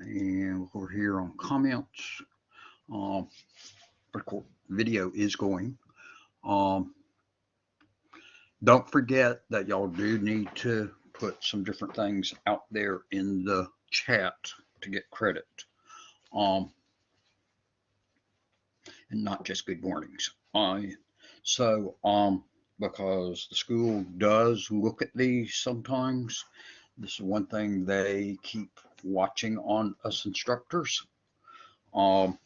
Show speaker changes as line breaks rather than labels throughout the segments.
And we're here on comments. Um, Video is going. Um, don't forget that y'all do need to put some different things out there in the chat to get credit. Um, and not just good mornings. So because the school does look at these sometimes, this is one thing they keep watching on us instructors. Um,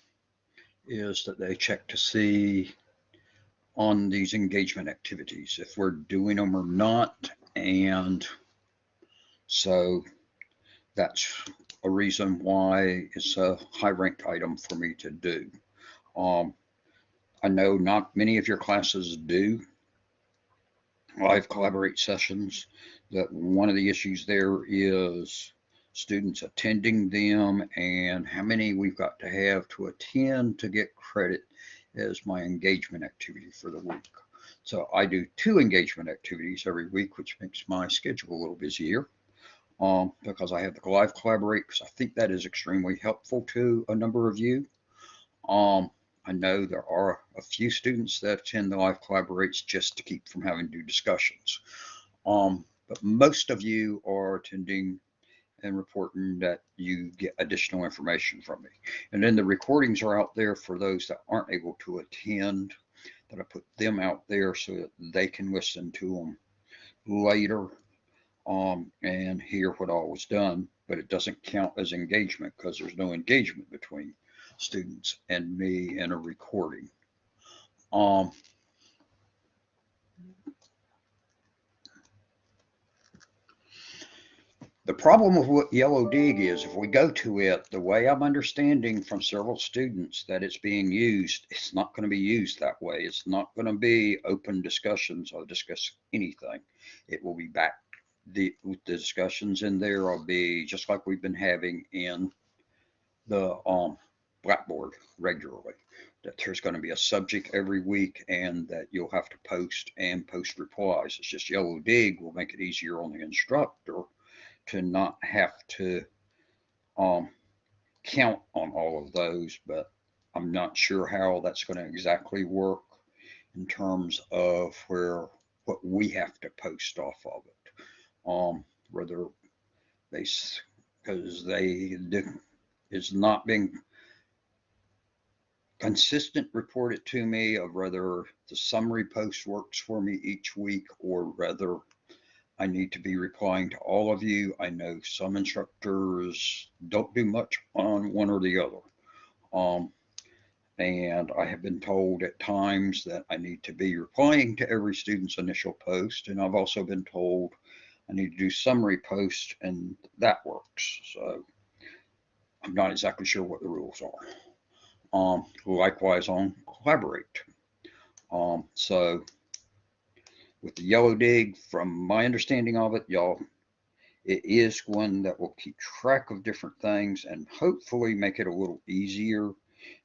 is that they check to see on these engagement activities if we're doing them or not. And so that's a reason why it's a high ranked item for me to do. Um, I know not many of your classes do live collaborate sessions. That one of the issues there is students attending them and how many we've got to have to attend to get credit as my engagement activity for the week. So I do 2 engagement activities every week, which makes my schedule a little busier. Because I have the live collaborate, because I think that is extremely helpful to a number of you. Um, I know there are a few students that attend the live collaborates just to keep from having to do discussions. But most of you are attending and reporting that you get additional information from me. And then the recordings are out there for those that aren't able to attend, that I put them out there so that they can listen to them later and hear what all was done. But it doesn't count as engagement because there's no engagement between students and me in a recording. Um, The problem with what Yellow Dig is, if we go to it, the way I'm understanding from several students that it's being used, it's not going to be used that way. It's not going to be open discussions or discuss anything. It will be back, the discussions in there will be just like we've been having in the Blackboard regularly. That there's going to be a subject every week and that you'll have to post and post replies. It's just Yellow Dig will make it easier on the instructor to not have to um, count on all of those, but I'm not sure how that's going to exactly work in terms of where what we have to post off of it. Whether they, because they is not being consistent reported to me of whether the summary post works for me each week or whether I need to be replying to all of you. I know some instructors don't do much on one or the other. Um, and I have been told at times that I need to be replying to every student's initial post. And I've also been told I need to do summary posts, and that works. So I'm not exactly sure what the rules are. Likewise on Collaborate. So with the Yellow Dig, from my understanding of it, y'all, it is one that will keep track of different things and hopefully make it a little easier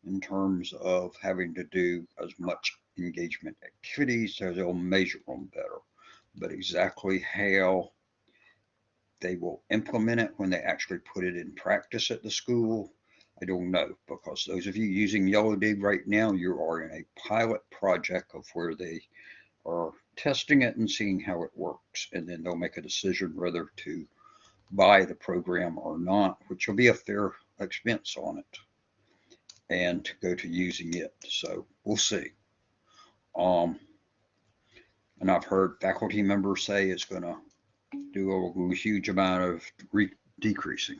in terms of having to do as much engagement activities so they'll measure them better. But exactly how they will implement it when they actually put it in practice at the school, I don't know, because those of you using Yellow Dig right now, you are in a pilot project of where they are testing it and seeing how it works, and then they'll make a decision whether to buy the program or not, which will be a fair expense on it, and to go to using it. So we'll see. Um, and I've heard faculty members say it's going to do a huge amount of decreasing.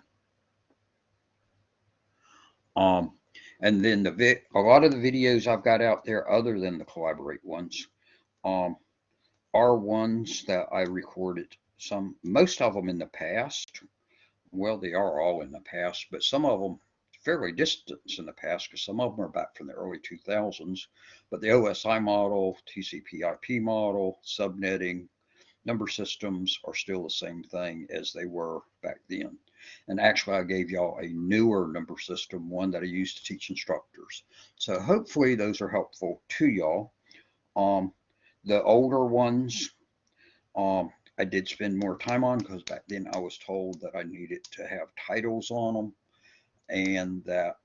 Um, and then a lot of the videos I've got out there, other than the Collaborate ones, um, are ones that I recorded. Most of them in the past. Well, they are all in the past, but some of them fairly distant in the past because some of them are back from the early 2000s. But the OSI model, TCP/IP model, subnetting, number systems are still the same thing as they were back then. And actually, I gave y'all a newer number system, one that I use to teach instructors. So hopefully those are helpful to y'all. The older ones, I did spend more time on because back then I was told that I needed to have titles on them. and that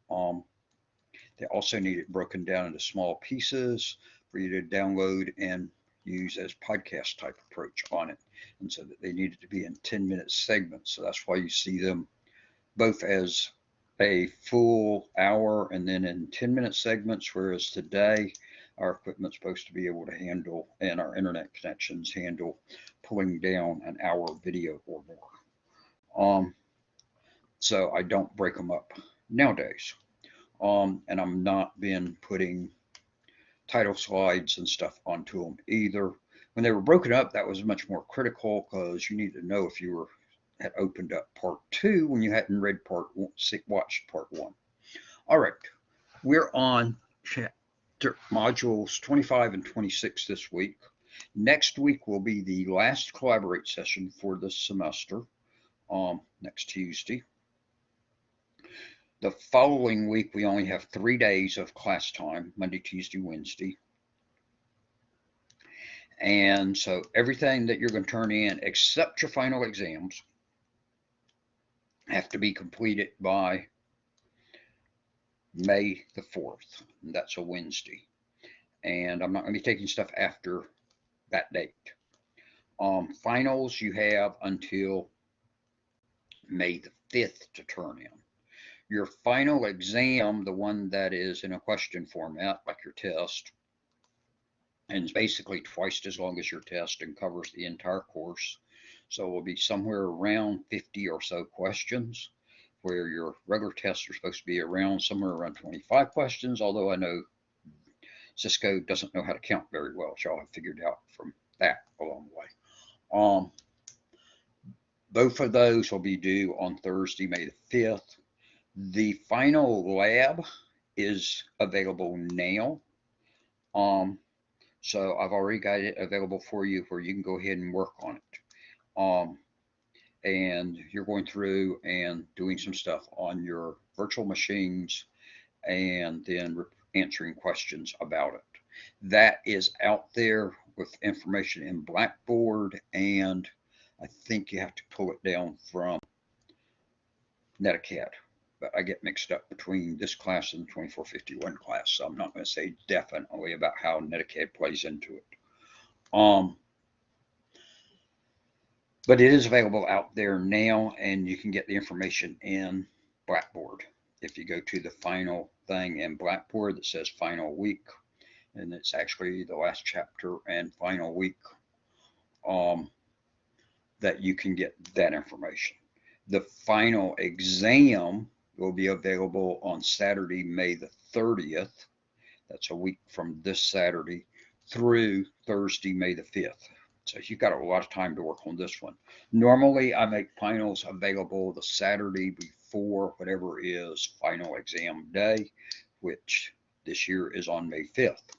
they also need it broken down into small pieces for you to download and use as podcast type approach on it. And so that they needed to be in 10-minute segments. So that's why you see them both as a full hour and then in 10-minute segments, whereas today our equipment's supposed to be able to handle, and our internet connections handle, pulling down an hour video or more. So I don't break them up nowadays. And I'm not been putting title slides and stuff onto them either. When they were broken up, that was much more critical because you need to know if you had opened up part 2 when you hadn't read part 1, watched part 1. All right, we're on chapter modules 25 and 26 this week. Next week will be the last Collaborate session for this semester, next Tuesday. The following week, we only have 3 days of class time, Monday, Tuesday, Wednesday. And so everything that you're going to turn in, except your final exams, have to be completed by May the 4th. And that's a Wednesday. And I'm not going to be taking stuff after that date. Finals, you have until May the 5th to turn in. Your final exam, the one that is in a question format, like your test, and it's basically twice as long as your test and covers the entire course. So it will be somewhere around 50 or so questions, where your regular tests are supposed to be around somewhere around 25 questions, although I know Cisco doesn't know how to count very well, which y'all have figured out from that along the way. Both of those will be due on Thursday, May the 5th. The final lab is available now. So I've already got it available for you where you can go ahead and work on it. And you're going through and doing some stuff on your virtual machines and then answering questions about it. That is out there with information in Blackboard, and I think you have to pull it down from NetAcad. But I get mixed up between this class and the 2451 class, so I'm not going to say definitely about how NetAcad plays into it. But it is available out there now, and you can get the information in Blackboard. If you go to the final thing in Blackboard that says final week, and it's actually the last chapter and final week, that you can get that information. The final exam will be available on Saturday, May the 30th. That's a week from this Saturday through Thursday, May the 5th. So you've got a lot of time to work on this one. Normally, I make finals available the Saturday before whatever is final exam day, which this year is on May 5th.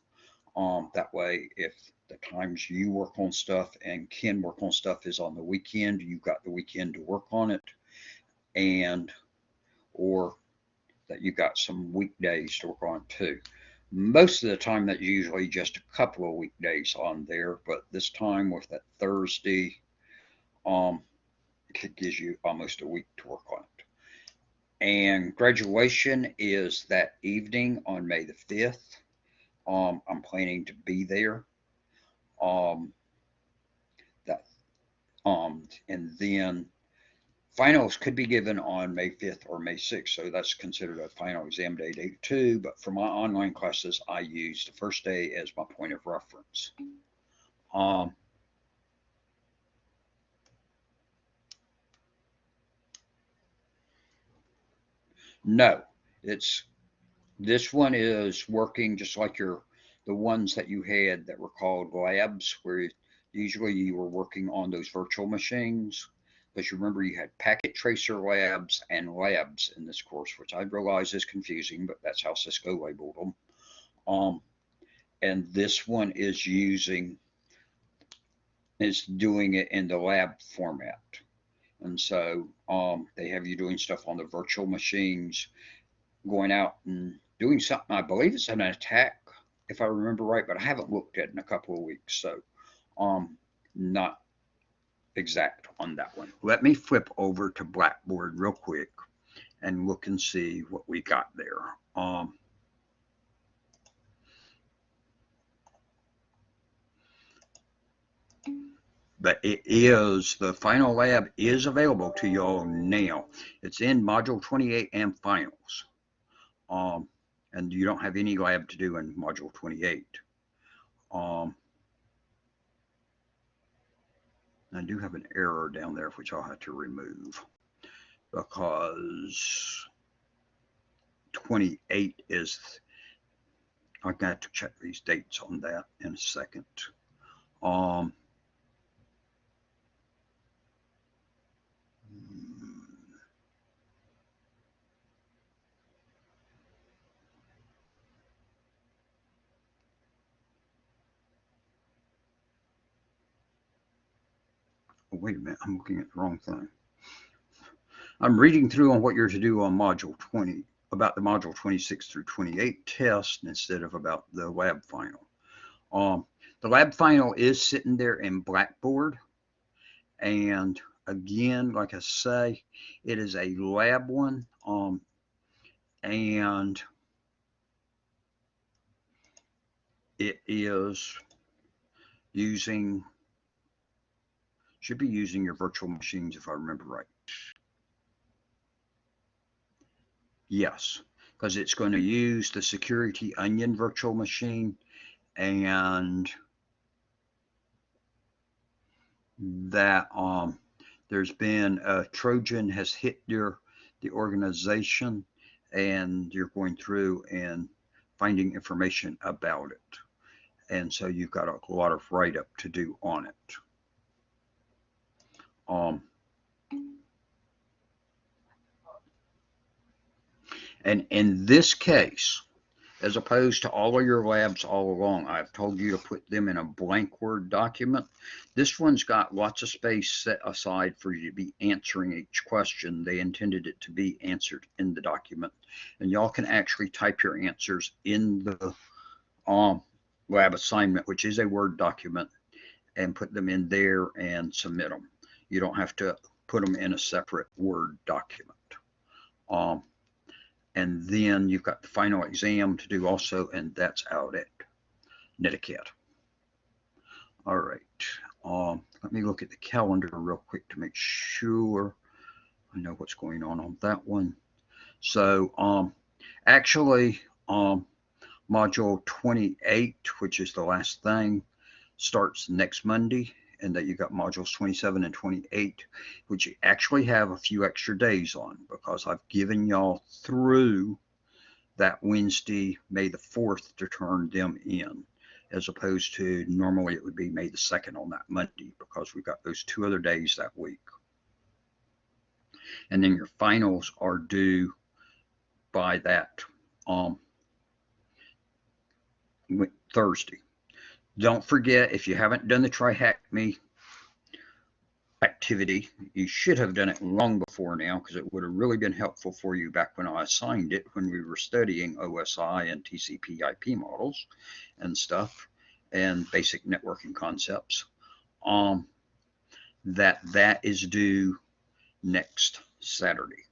That way, if the times you work on stuff and can work on stuff is on the weekend, you've got the weekend to work on it, and or that you've got some weekdays to work on too. Most of the time, that's usually just a couple of weekdays on there, but this time with that Thursday, it gives you almost a week to work on it. And graduation is that evening on May the 5th. I'm planning to be there. And then finals could be given on May 5th or May 6th, so that's considered a final exam day too. But for my online classes, I use the first day as my point of reference. No, this one is working just like the ones that you had that were called labs, where usually you were working on those virtual machines. Because you remember you had packet tracer labs and labs in this course, which I realize is confusing, but that's how Cisco labeled them. And this one is doing it in the lab format. And so they have you doing stuff on the virtual machines, going out and doing something. I believe it's an attack, if I remember right, but I haven't looked at it in a couple of weeks, so not exact on that one. Let me flip over to Blackboard real quick and look and see what we got there. But the final lab is available to y'all now. It's in Module 28 and Finals. And you don't have any lab to do in Module 28. I do have an error down there, which I'll have to remove, because 28 is, I'm going to have to check these dates on that in a second. Oh, wait a minute, I'm looking at the wrong thing. I'm reading through on what you're to do on Module 20, about the Module 26 through 28 test instead of about the lab final. The lab final is sitting there in Blackboard. And again, like I say, it is a lab one. And it is should be using your virtual machines if I remember right. Yes, because it's going to use the Security Onion virtual machine, and that there's been a Trojan has hit the organization, and you're going through and finding information about it. And so you've got a lot of write-up to do on it. And in this case, as opposed to all of your labs all along, I've told you to put them in a blank Word document. This one's got lots of space set aside for you to be answering each question. They intended it to be answered in the document. And y'all can actually type your answers in the lab assignment, which is a Word document, and put them in there and submit them. You don't have to put them in a separate Word document. And then you've got the final exam to do also, and that's out at Netiquette. All right. Let me look at the calendar real quick to make sure I know what's going on that one. So actually, Module 28, which is the last thing, starts next Monday. And that you got modules 27 and 28, which you actually have a few extra days on, because I've given y'all through that Wednesday, May the 4th, to turn them in, as opposed to normally it would be May the 2nd on that Monday, because we've got those 2 other days that week. And then your finals are due by that Thursday. Don't forget, if you haven't done the Try Hack Me activity, you should have done it long before now, because it would have really been helpful for you back when I assigned it, when we were studying OSI and TCP IP models and stuff, and basic networking concepts. That is due next Saturday.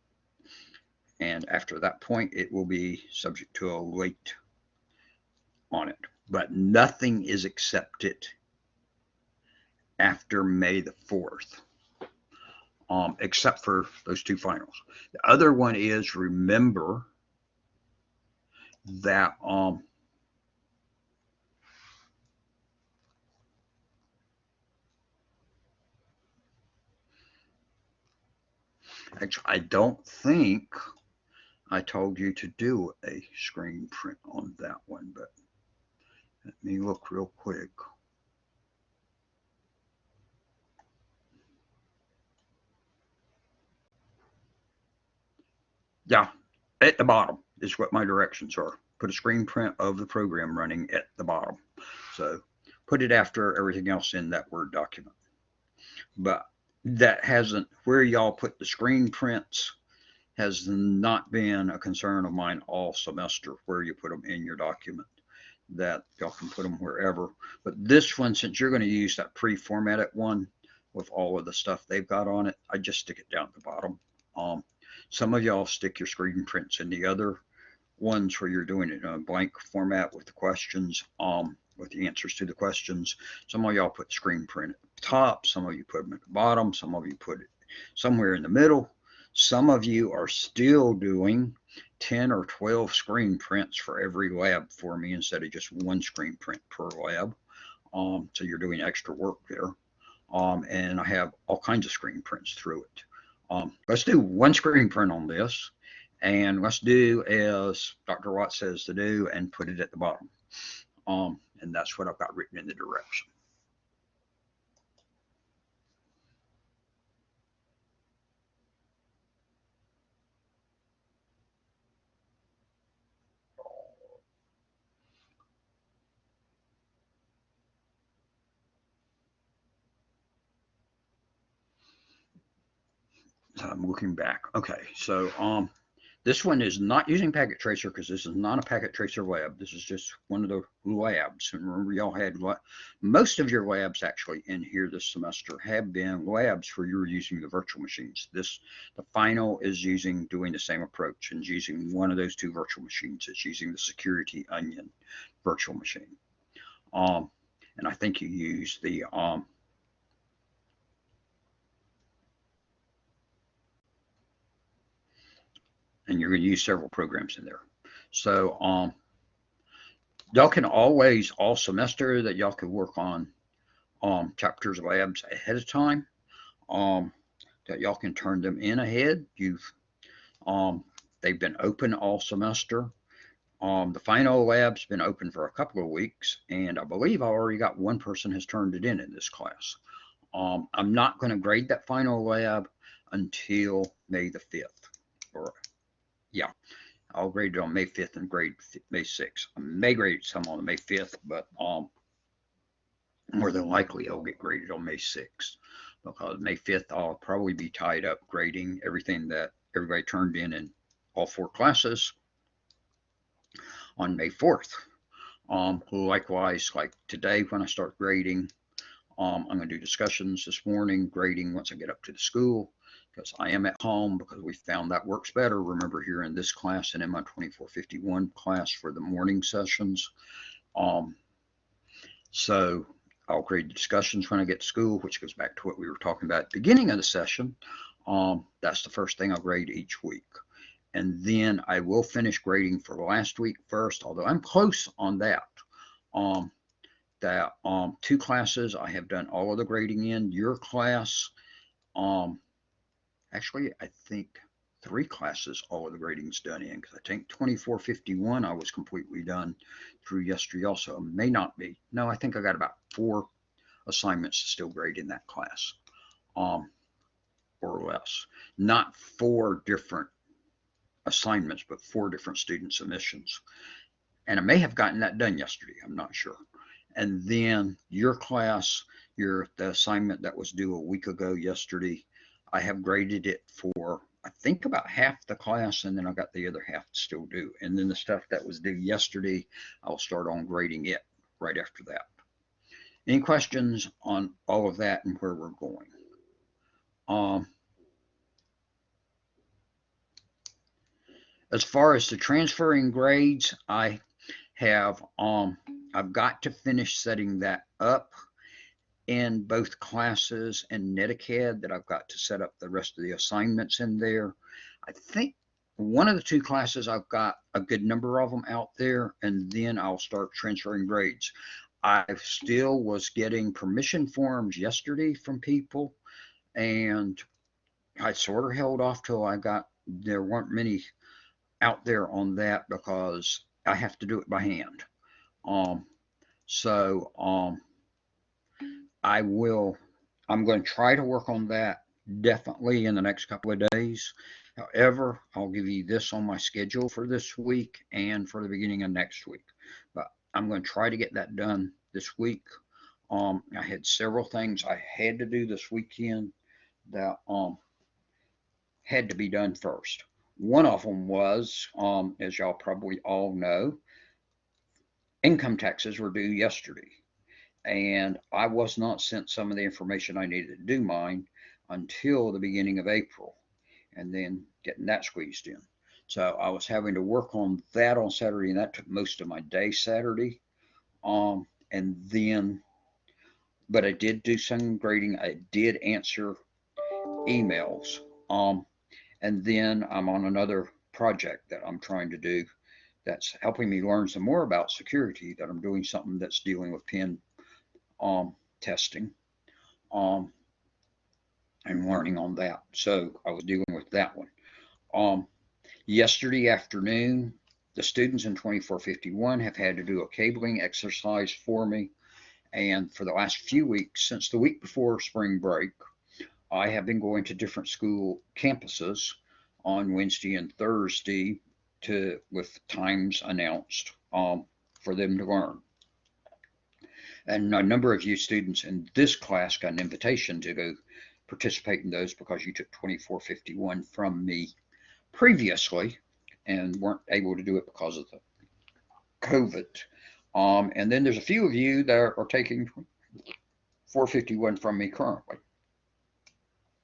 And after that point, it will be subject to a wait on it. But nothing is accepted after May the 4th, except for those 2 finals. The other one is, remember that actually, I don't think I told you to do a screen print on that one, but let me look real quick. Yeah, at the bottom is what my directions are. Put a screen print of the program running at the bottom. So put it after everything else in that Word document. But that hasn't, where y'all put the screen prints has not been a concern of mine all semester, where you put them in your document. That y'all can put them wherever. But this one, since you're going to use that pre-formatted one with all of the stuff they've got on it, I just stick it down at the bottom. Some of y'all stick your screen prints in the other ones where you're doing it in a blank format with the questions, with the answers to the questions. Some of y'all put screen print at the top, some of you put them at the bottom, some of you put it somewhere in the middle. Some of you are still doing 10 or 12 screen prints for every lab for me instead of just one screen print per lab. So you're doing extra work there. And I have all kinds of screen prints through it. Let's do one screen print on this, and let's do as Dr. Watt says to do and put it at the bottom. And that's what I've got written in the direction. So I'm looking back. Okay, so this one is not using Packet Tracer because this is not a Packet Tracer lab. This is just one of the labs. And remember, y'all had most of your labs actually in here this semester have been labs where you were using the virtual machines. The final is doing the same approach and using one of those two virtual machines. It's using the Security Onion virtual machine. And I think you use the and you're going to use several programs in there. So y'all can always, all semester, that y'all can work on chapters labs ahead of time, that y'all can turn them in ahead. They've been open all semester. The final lab's been open for a couple of weeks, and I believe I already got one person has turned it in this class. I'm not going to grade that final lab until May the 5th. Or, yeah, I'll grade it on May 5th and grade May 6th. I may grade some on May 5th, but more than likely I'll get graded on May 6th, because May 5th I'll probably be tied up grading everything that everybody turned in all 4 classes on May 4th. Likewise, like today when I start grading, I'm going to do discussions this morning, grading once I get up to the school, because I am at home, because we found that works better. Remember, here in this class and in my 2451 class for the morning sessions. So I'll grade the discussions when I get to school, which goes back to what we were talking about at the beginning of the session. That's the first thing I'll grade each week. And then I will finish grading for last week first, although I'm close on that. 2 classes I have done all of the grading in. Your class, actually, I think 3 classes all of the grading's done in, because I think 2451 I was completely done through yesterday also. It may not be. No, I think I got about 4 assignments to still grade in that class, or less. Not 4 different assignments, but 4 different student submissions. And I may have gotten that done yesterday. I'm not sure. And then your class, the assignment that was due a week ago yesterday, I have graded it for, I think, about half the class, and then I got the other half to still do. And then the stuff that was due yesterday, I'll start on grading it right after that. Any questions on all of that and where we're going? As far as the transferring grades, I've got to finish setting that up in both classes and Netacad, that I've got to set up the rest of the assignments in there. I think one of the 2 classes I've got a good number of them out there, and then I'll start transferring grades. I still was getting permission forms yesterday from people, and I sort of held off till there weren't many out there on that, because I have to do it by hand. I'm going to try to work on that definitely in the next couple of days. However, I'll give you this on my schedule for this week and for the beginning of next week. But I'm going to try to get that done this week. I had several things I had to do this weekend that had to be done first. One of them was, as y'all probably all know, income taxes were due yesterday, and I was not sent some of the information I needed to do mine until the beginning of April. and then getting that squeezed in. So I was having to work on that on Saturday, and that took most of my day Saturday. And then, but I did do some grading. I did answer emails. Um, and then I'm on another project that I'm trying to do that's helping me learn some more about security. That I'm doing something that's dealing with pen testing um, and learning on that. So I was dealing with that one. Um, Yesterday afternoon, the students in 2451 have had to do a cabling exercise for me. And for the last few weeks, since the week before spring break, I have been going to different school campuses on Wednesday and Thursday with times announced for them to learn. And a number of you students in this class got an invitation to go participate in those because you took 2451 from me previously and weren't able to do it because of the COVID. And then there's a few of you that are taking 451 from me currently.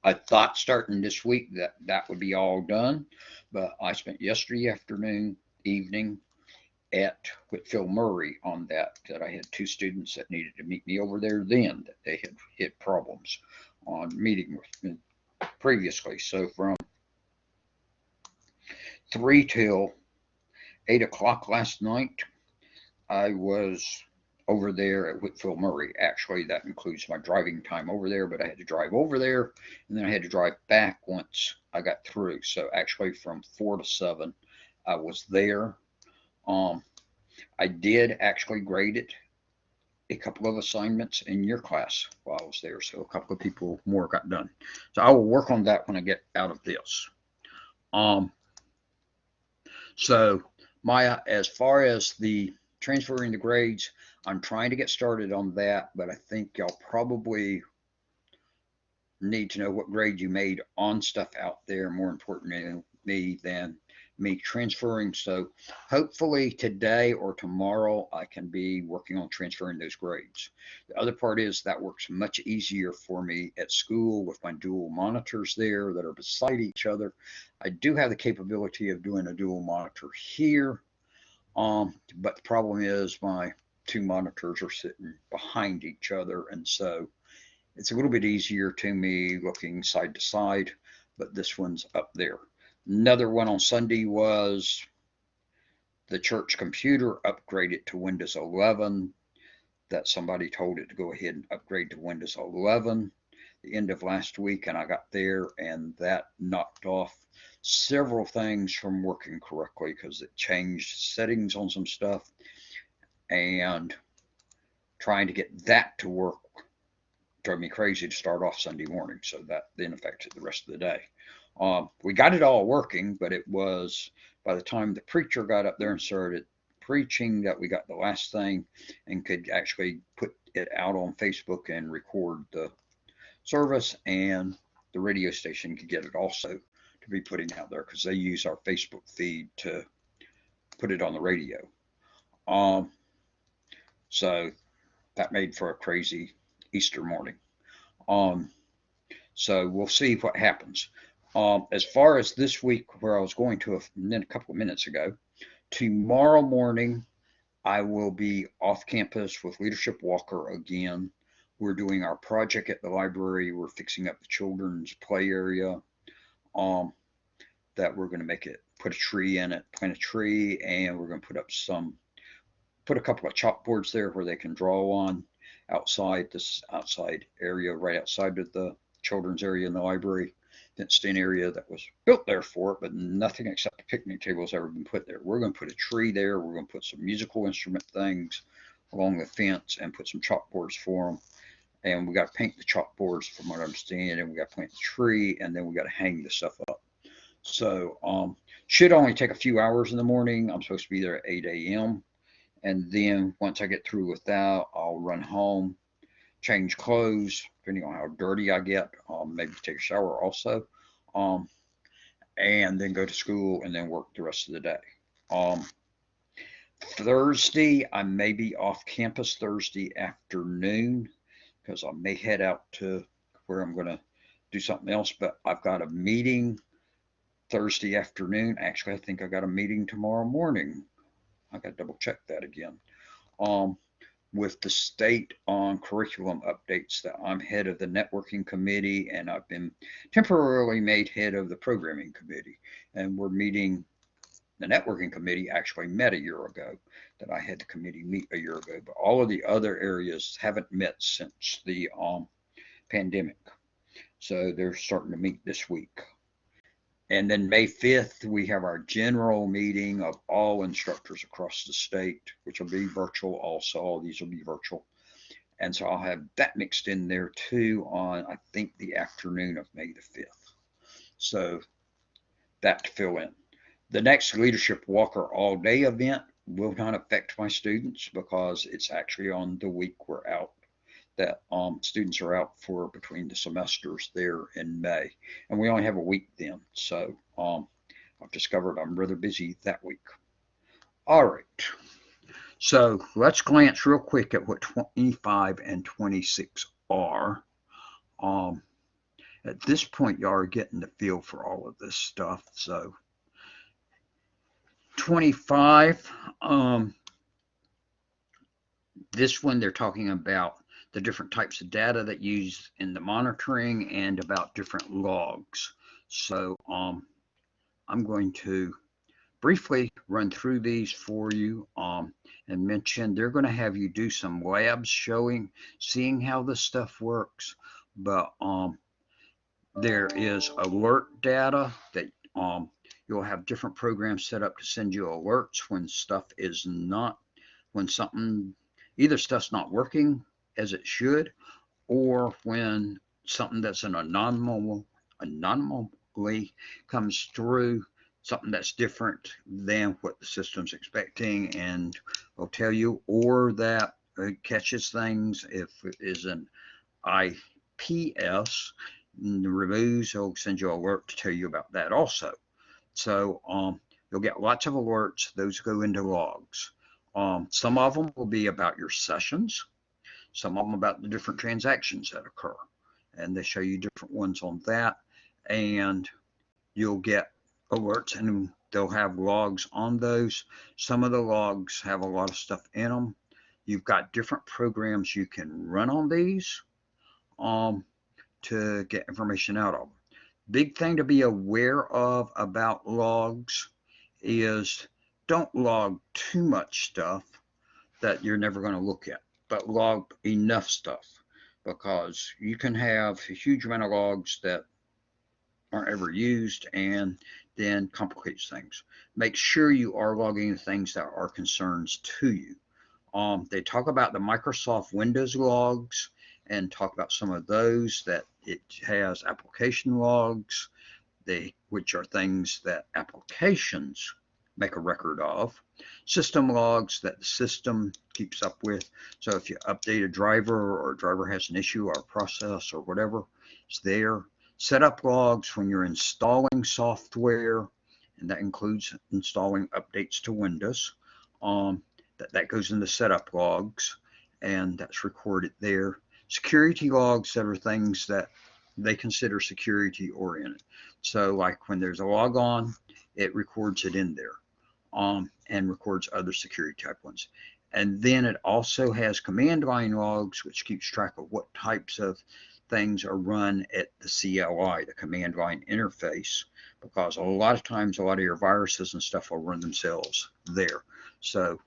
I thought starting this week that would be all done, but I spent yesterday afternoon, evening at Whitfield Murray on that I had two students that needed to meet me over there then that they had hit problems on meeting with me previously. So from 3 till 8 o'clock last night, I was over there at Whitfield Murray. Actually, that includes my driving time over there, but I had to drive over there and then I had to drive back once I got through. So actually from 4 to 7, I was there. I did actually grade it, a couple of assignments in your class while I was there. So a couple of people more got done. So I will work on that when I get out of this. So as far as the transferring the grades, I'm trying to get started on that, but I think y'all probably need to know what grade you made on stuff out there, more important to me than me transferring. So hopefully today or tomorrow I can be working on transferring those grades. The other part is that works much easier for me at school with my dual monitors there that are beside each other. I do have the capability of doing a dual monitor here, but the problem is my two monitors are sitting behind each other, and so it's a little bit easier to me looking side to side, but this one's up there. Another one on Sunday was the church computer upgraded to Windows 11, that somebody told it to go ahead and upgrade to Windows 11 the end of last week, and I got there and that knocked off several things from working correctly because it changed settings on some stuff, and trying to get that to work drove me crazy to start off Sunday morning. So that then affected the rest of the day. We got it all working, but it was by the time the preacher got up there and started preaching that we got the last thing and could actually put it out on Facebook and record the service, and the radio station could get it also to be putting out there because they use our Facebook feed to put it on the radio. So that made for a crazy Easter morning. So we'll see what happens. As far as this week, where I was going to a couple of minutes ago, tomorrow morning I will be off campus with Leadership Walker again. We're doing our project at the library. We're fixing up the children's play area. That we're going to make it, put a tree in it, plant a tree, and we're going to put a couple of chalkboards there where they can draw on outside this outside area, right outside of the children's area in the library, fenced-in area that was built there for it, but nothing except a picnic table has ever been put there. We're going to put a tree there. We're going to put some musical instrument things along the fence and put some chalkboards for them. And we got to paint the chalkboards from what I understand, and we got to plant the tree, and then we got to hang the stuff up. So should only take a few hours in the morning. I'm supposed to be there at 8 a.m. And then once I get through with that, I'll run home, change clothes, depending on how dirty I get, maybe take a shower also, and then go to school and then work the rest of the day. Thursday, I may be off campus Thursday afternoon because I may head out to where I'm going to do something else, but I've got a meeting Thursday afternoon. Actually, I think I got a meeting tomorrow morning. I got to double check that again. With the state on curriculum updates, that I'm head of the networking committee, and I've been temporarily made head of the programming committee. And we're meeting, the networking committee actually met a year ago, that I had the committee meet a year ago, but all of the other areas haven't met since the pandemic. So they're starting to meet this week. And then May 5th, we have our general meeting of all instructors across the state, which will be virtual also. All these will be virtual. And so I'll have that mixed in there too on, I think, the afternoon of May the 5th. So that to fill in. The next Leadership Walker all day event will not affect my students because it's actually on the week we're out, that students are out for between the semesters there in May. And we only have a week then. So I've discovered I'm rather busy that week. All right. So let's glance real quick at what 25 and 26 are. At this point, y'all are getting the feel for all of this stuff. So 25, this one they're talking about the different types of data that used in the monitoring and about different logs. So I'm going to briefly run through these for you and mention they're going to have you do some labs seeing how this stuff works. But there is alert data that you'll have different programs set up to send you alerts when stuff is not, when something, either stuff's not working as it should, or when something that's an anomaly comes through, something that's different than what the system's expecting and will tell you, or that it catches things if it is an IPS, removes, it'll send you an alert to tell you about that also. So you'll get lots of alerts. Those go into logs. Some of them will be about your sessions. Some of them about the different transactions that occur. And they show you different ones on that. And you'll get alerts and they'll have logs on those. Some of the logs have a lot of stuff in them. You've got different programs you can run on these to get information out of them. Big thing to be aware of about logs is don't log too much stuff that you're never going to look at, but log enough stuff, because you can have a huge amount of logs that aren't ever used and then complicates things. Make sure you are logging things that are concerns to you. They talk about the Microsoft Windows logs and talk about some of those, that it has application logs, which are things that applications make a record of, system logs that the system keeps up with. So if you update a driver, or a driver has an issue or a process or whatever, it's there. Setup logs when you're installing software, and that includes installing updates to Windows. That goes in the setup logs, and that's recorded there. Security logs that are things that they consider security oriented. So like when there's a log on, it records it in there, and records other security type ones. And then it also has command line logs, which keeps track of what types of things are run at the CLI, the command line interface, because a lot of times a lot of your viruses and stuff will run themselves there. So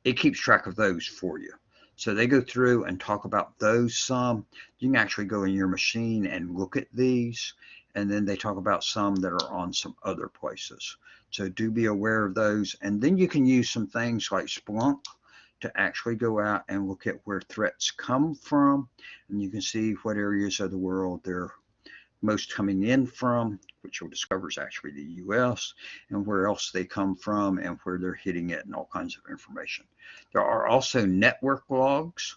it keeps track of those for you. So they go through and talk about those some. You can actually go in your machine and look at these, and then they talk about some that are on some other places. So do be aware of those. And then you can use some things like Splunk to actually go out and look at where threats come from. And you can see what areas of the world they're most coming in from, which you'll discover is actually the US, and where else they come from and where they're hitting it, and all kinds of information. There are also network logs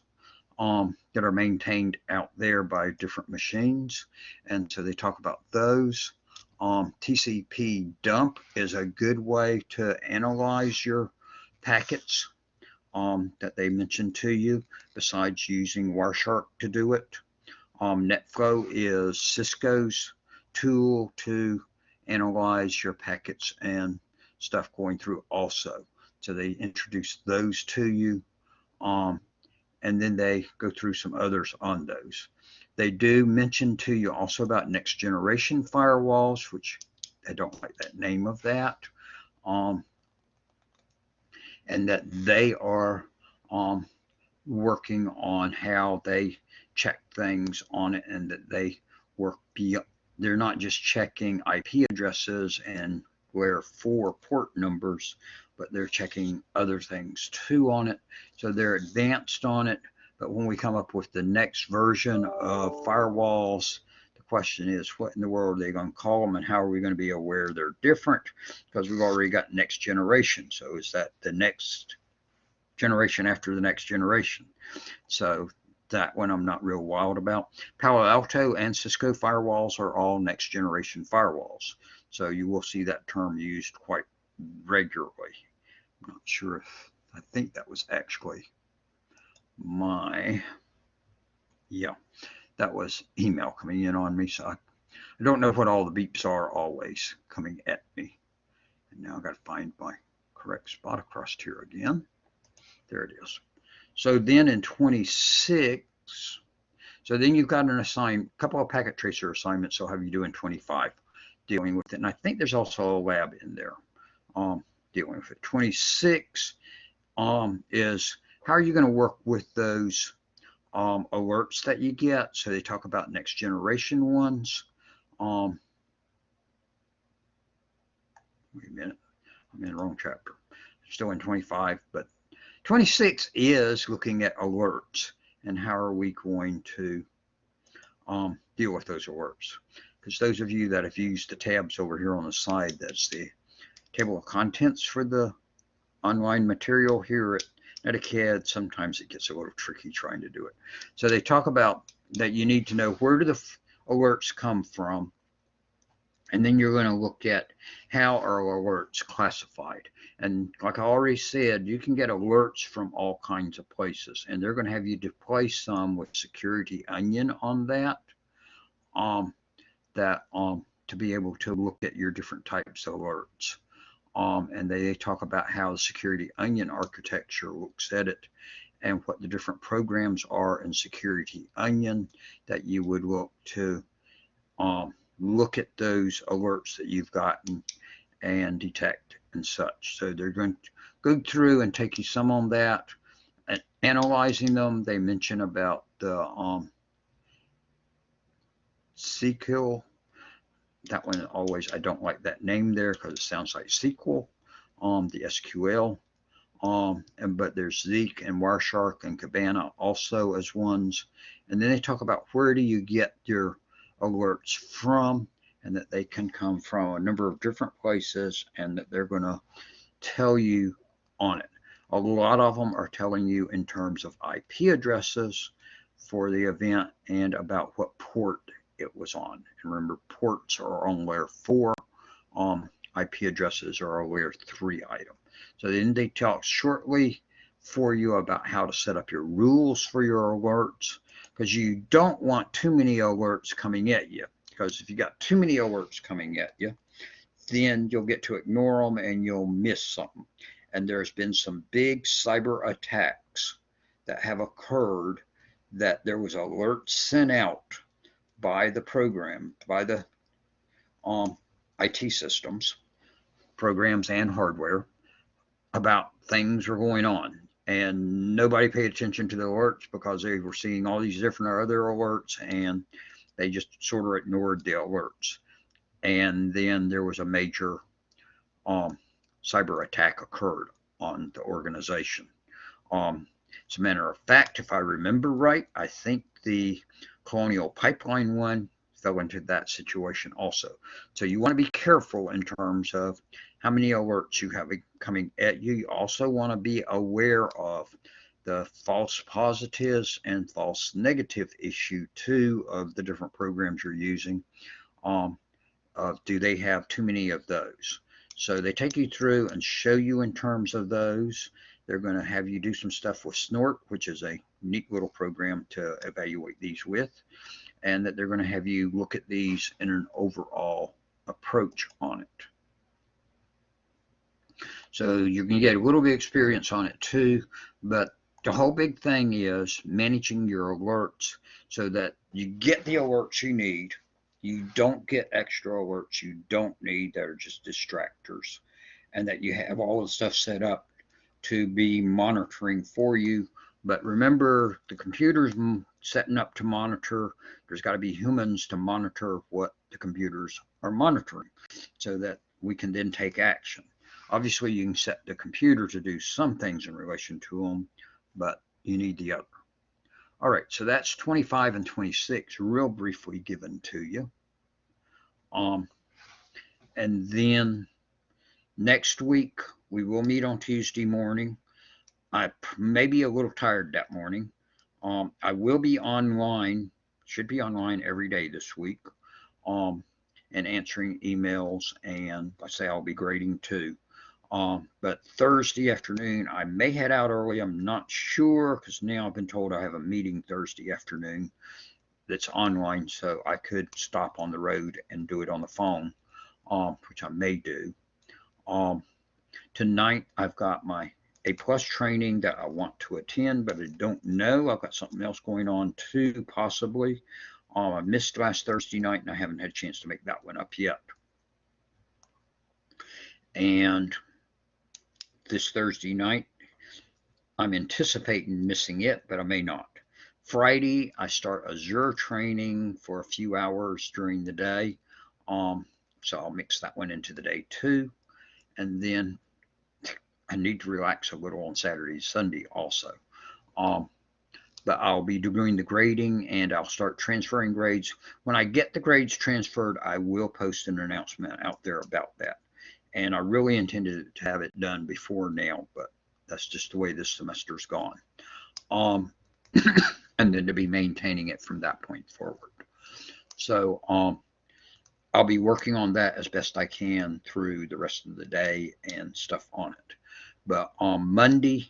that are maintained out there by different machines, and so they talk about those. TCP dump is a good way to analyze your packets that they mentioned to you, besides using Wireshark to do it. NetFlow is Cisco's tool to analyze your packets and stuff going through also. So they introduce those to you, and then they go through some others on those. They do mention to you also about next generation firewalls, which I don't like that name of that, and that they are working on how they check things on it, and that they work beyond. They're not just checking IP addresses and layer 4 port numbers, but they're checking other things too on it. So they're advanced on it. But when we come up with the next version of firewalls, the question is, what in the world are they going to call them, and how are we going to be aware they're different? Because we've already got next generation. So is that the next generation after the next generation? So that one I'm not real wild about. Palo Alto and Cisco firewalls are all next generation firewalls. So you will see that term used quite regularly. I'm not sure if, I think that was actually that was email coming in on me. So I don't know what all the beeps are always coming at me. And now I've got to find my correct spot across here again. There it is. So then in 26, so then you've got a couple of packet tracer assignments they'll have you do in 25 dealing with it. And I think there's also a lab in there dealing with it. 26 is how are you going to work with those alerts that you get. So they talk about next generation ones. Wait a minute, I'm in the wrong chapter. Still in 25, but 26 is looking at alerts and how are we going to deal with those alerts. Because those of you that have used the tabs over here on the side, that's the table of contents for the online material here at Etiquette. Sometimes it gets a little tricky trying to do it. So they talk about that you need to know where do the alerts come from, and then you're going to look at how are alerts classified. And like I already said, you can get alerts from all kinds of places, and they're going to have you deploy some with Security Onion on that, to be able to look at your different types of alerts. And they talk about how the Security Onion architecture looks at it and what the different programs are in Security Onion that you would look to look at those alerts that you've gotten and detect and such. So they're going to go through and take you some on that and analyzing them. They mention about the SQL. That one always, I don't like that name there because it sounds like SQL, the SQL. But there's Zeek and Wireshark and Kibana also as ones. And then they talk about where do you get your alerts from, and that they can come from a number of different places, and that they're going to tell you on it. A lot of them are telling you in terms of IP addresses for the event and about what port it was on. And remember, ports are on layer 4. IP addresses are a layer 3 item. So then they talk shortly for you about how to set up your rules for your alerts, because you don't want too many alerts coming at you. Because if you got too many alerts coming at you, then you'll get to ignore them and you'll miss something. And there's been some big cyber attacks that have occurred that there was alerts sent out by the program, by the IT systems, programs and hardware, about things were going on, and nobody paid attention to the alerts because they were seeing all these different other alerts, and they just sort of ignored the alerts. And then there was a major cyber attack occurred on the organization. As a matter of fact, if I remember right, I think the Colonial Pipeline one fell into that situation also. So you want to be careful in terms of how many alerts you have coming at you. You also want to be aware of the false positives and false negative issue too of the different programs you're using. Do they have too many of those? So they take you through and show you in terms of those. They're going to have you do some stuff with Snort, which is a neat little program to evaluate these with, and that they're going to have you look at these in an overall approach on it. So you're going to get a little bit of experience on it too, but the whole big thing is managing your alerts so that you get the alerts you need. You don't get extra alerts you don't need that are just distractors, and that you have all the stuff set up to be monitoring for you. But remember, the computer's setting up to monitor. There's got to be humans to monitor what the computers are monitoring so that we can then take action. Obviously, you can set the computer to do some things in relation to them, but you need the other. All right, so that's 25 and 26 real briefly given to you. And then next week, we will meet on Tuesday morning. I may be a little tired that morning. I will be online, should be online every day this week, and answering emails, and I say I'll be grading too. But Thursday afternoon, I may head out early. I'm not sure because now I've been told I have a meeting Thursday afternoon that's online, so I could stop on the road and do it on the phone, which I may do. Tonight, I've got my A+ training that I want to attend, but I don't know. I've got something else going on too, possibly. I missed last Thursday night, and I haven't had a chance to make that one up yet. And this Thursday night, I'm anticipating missing it, but I may not. Friday, I start Azure training for a few hours during the day. So I'll mix that one into the day too. And then I need to relax a little on Saturday, Sunday also. But I'll be doing the grading, and I'll start transferring grades. When I get the grades transferred, I will post an announcement out there about that. And I really intended to have it done before now, but that's just the way this semester's gone. And then to be maintaining it from that point forward. So I'll be working on that as best I can through the rest of the day and stuff on it. But on Monday,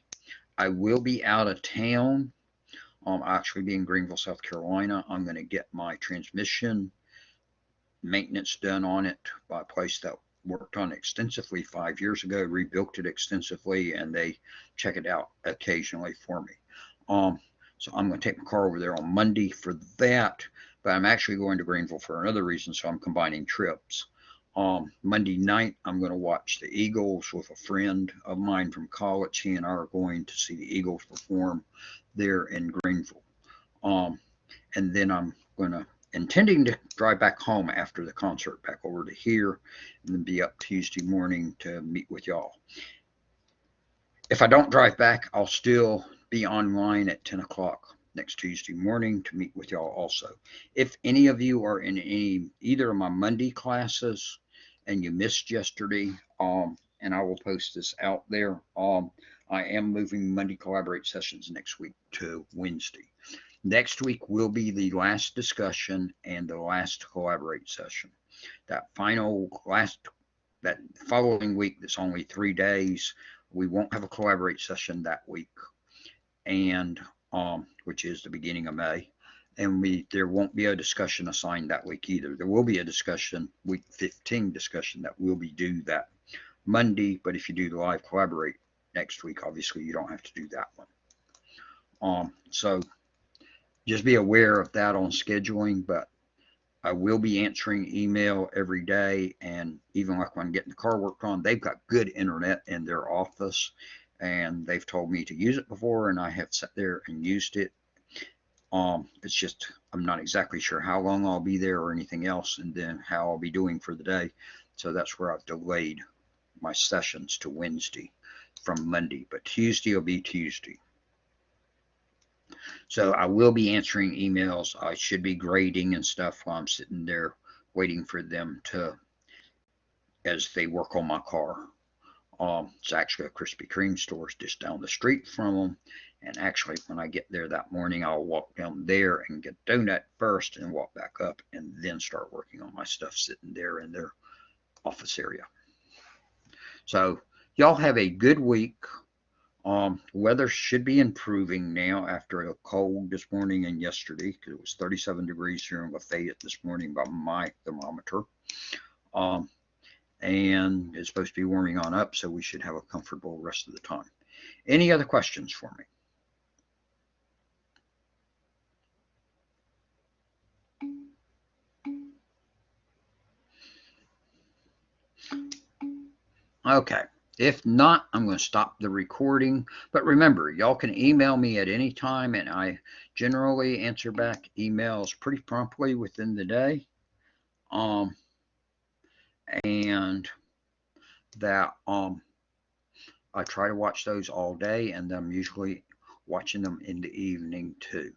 I will be out of town. I'll actually be in Greenville, South Carolina. I'm going to get my transmission maintenance done on it by a place that worked on it extensively 5 years ago, rebuilt it extensively, and they check it out occasionally for me. So I'm going to take my car over there on Monday for that, but I'm actually going to Greenville for another reason, so I'm combining trips. Monday night, I'm going to watch the Eagles with a friend of mine from college. He and I are going to see the Eagles perform there in Greenville. And then I'm intending to drive back home after the concert back over to here, and then be up Tuesday morning to meet with y'all. If I don't drive back, I'll still be online at 10 o'clock next Tuesday morning to meet with y'all also. If any of you are in either of my Monday classes and you missed yesterday, and I will post this out there, I am moving Monday Collaborate sessions next week to Wednesday. Next week will be the last discussion and the last Collaborate session. That following week, that's only 3 days, we won't have a Collaborate session that week, and which is the beginning of May. And there won't be a discussion assigned that week either. There will be a discussion, week 15 discussion, that will be due that Monday, but if you do the live Collaborate next week, obviously you don't have to do that one. So just be aware of that on scheduling, but I will be answering email every day, and even like when I'm getting the car worked on, they've got good internet in their office, and they've told me to use it before, and I have sat there and used it. It's just I'm not exactly sure how long I'll be there or anything else, and then how I'll be doing for the day. So that's where I've delayed my sessions to Wednesday from Monday, but Tuesday will be Tuesday. So I will be answering emails. I should be grading and stuff while I'm sitting there waiting for them as they work on my car. It's actually a Krispy Kreme store just down the street from them. And actually, when I get there that morning, I'll walk down there and get a donut first and walk back up and then start working on my stuff sitting there in their office area. So y'all have a good week. Weather should be improving now after a cold this morning and yesterday, because it was 37 degrees here in Lafayette this morning by my thermometer. And it's supposed to be warming on up, so we should have a comfortable rest of the time. Any other questions for me? Okay. If not, I'm going to stop the recording. But remember, y'all can email me at any time, and I generally answer back emails pretty promptly within the day. And that I try to watch those all day, and I'm usually watching them in the evening too.